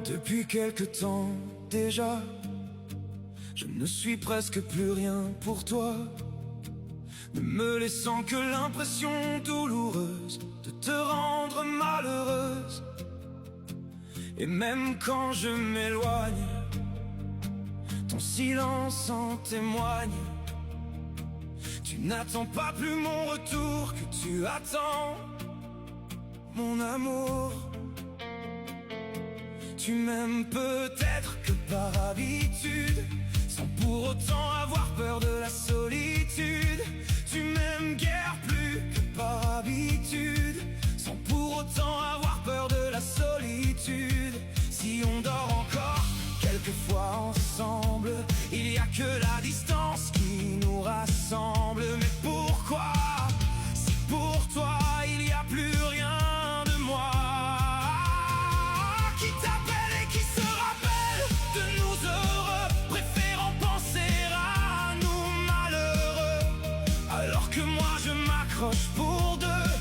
Depuis quelque temps déjà, je ne suis presque plus rien pour toi, ne me laissant que l'impression douloureuse de te rendre malheureuse. Et même quand je m'éloigne, ton silence en témoigne. Tu n'attends pas plus mon retour que tu attends mon amour. Tu m'aimes peut-être que par habitude, sans pour autant avoir peur de la solitude. Tu m'aimes guère plus que par habitude, sans pour autant avoir peur de la solitude. Si on dort encore quelquefois ensemble, il y a que la distance qui nous rassemble. Mais pourquoi, si pour toi il n'y a plus rien de moi, qui t'appelle et qui se rappelle de nous heureux, préférant penser à nous malheureux, alors que moi je m'accroche pour deux,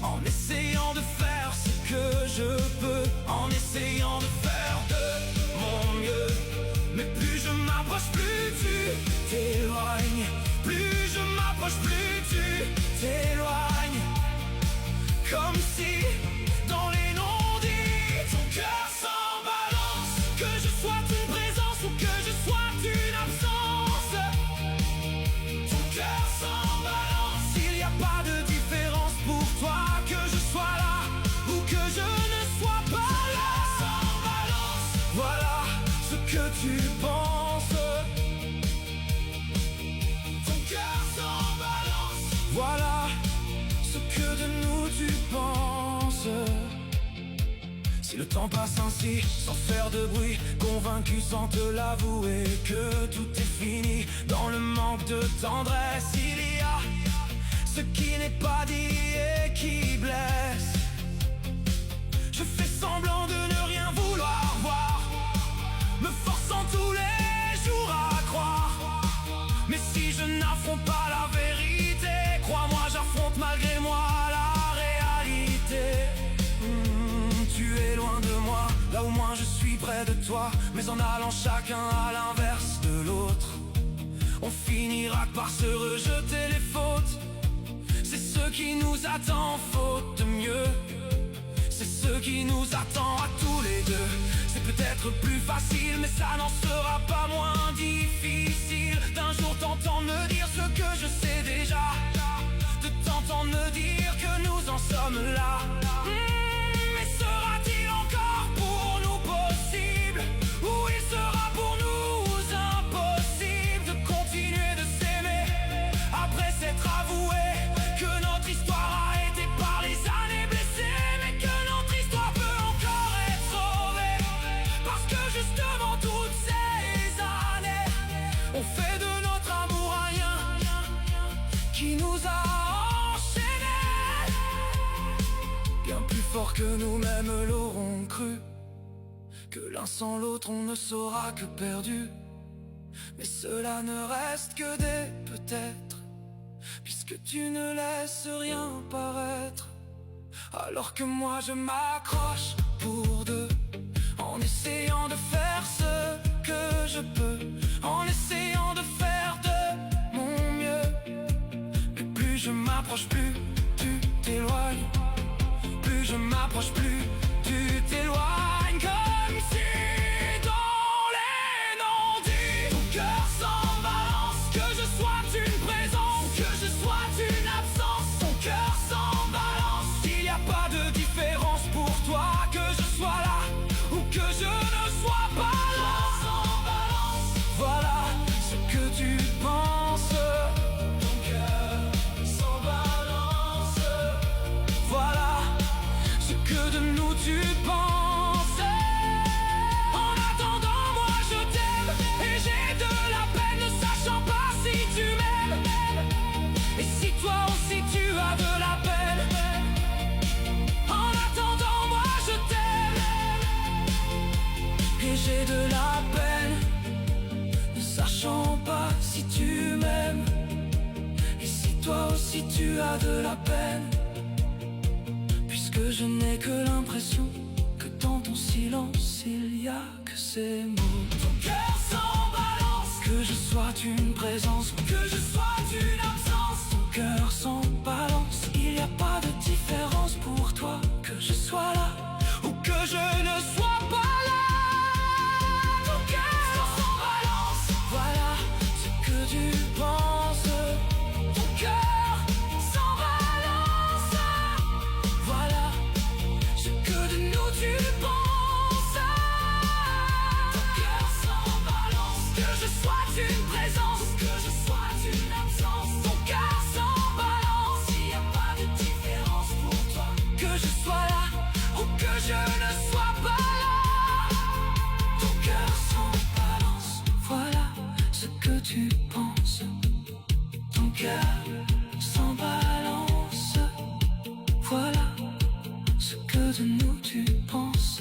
en essayant de faire ce que je peux, en essayant de faire de mon mieux. Mais plus je m'approche, plus tu t'éloignes. Plus je m'approche, plus tu t'éloignes. Comme si dans les non-dits ton cœur s'embalance, que je sois une présence ou que je sois une absence. Ton cœur s'embalance, il n'y a pas de différence pour toi, que je sois là ou que je ne sois pas là. S'embalance, voilà ce que tu penses. Ton cœur s'embalance, voilà ce que de nous tu penses. Si le temps passe ainsi, sans faire de bruit, convaincu sans te l'avouer que tout est fini, dans le manque de tendresse, il y a ce qui n'est pas dit et qui blesse. Je fais semblant de ne rien vouloir voir, me forçant tous les jours à croire. Mais si je n'affronte pas la vérité, crois-moi, j'affronte malgré moi la réalité. Tu es loin de moi, là au moins je suis près de toi, mais en allant chacun à l'inverse de l'autre, on finira par se rejeter les fautes. C'est ce qui nous attend, faute de mieux. C'est ce qui nous attend à tous les deux. C'est peut-être plus facile, mais ça n'en sera pas moins difficile d'un jour t'entendre me dire ce que je sais déjà, de t'entendre me dire que nous en sommes là. Mais sera-t-il encore pour nous possible, ou il sera pour nous impossible de continuer de s'aimer après s'être avoué que notre histoire a été par les années blessée, mais que notre histoire peut encore être sauvée, parce que justement toutes ces années ont fait de notre amour un lien qui nous a enchaînés, bien plus fort que nous-mêmes l'aurons cru, que l'un sans l'autre on ne saura que perdu. Mais cela ne reste que des peut-être, puisque tu ne laisses rien paraître, alors que moi je m'accroche pour deux, en essayant de faire ce que je peux, en essayant de faire de mon mieux. Mais plus je m'approche, plus tu t'éloignes. Plus je m'approche, plus tu t'éloignes. Comme si dans les non-dits ton cœur s'embalance, que je sois une présence, que je sois une absence. Ton cœur s'embalance, il n'y a pas de différence pour toi, que je sois là ou que je ne sois pas là. S'embalance, voilà ce que tu penses. Ton cœur s'embalance, voilà ce que de nous tu penses. Oh, au-delà de la peine, puisque je n'ai que l'impression que dans ton silence il y a que ces mots. Ton cœur sans balance, que je sois une présence ou que je sois une absence. Ton cœur sans balance, il n'y a pas de différence pour toi, que je sois là ou que je ne sois pas là. Ton cœur sans balance, voilà ce que tu penses. Ton cœur sans balance, voilà ce que de nous tu penses. Ton cœur sans balance, que je sois une présence, que je sois une absence. Ton cœur sans balance, il n'y a pas de différence pour toi, que je sois là ou que je ne sois pas là. Ton cœur sans balance, voilà ce que tu penses. Ton cœur sans balance, voilà ce que de nous tu penses.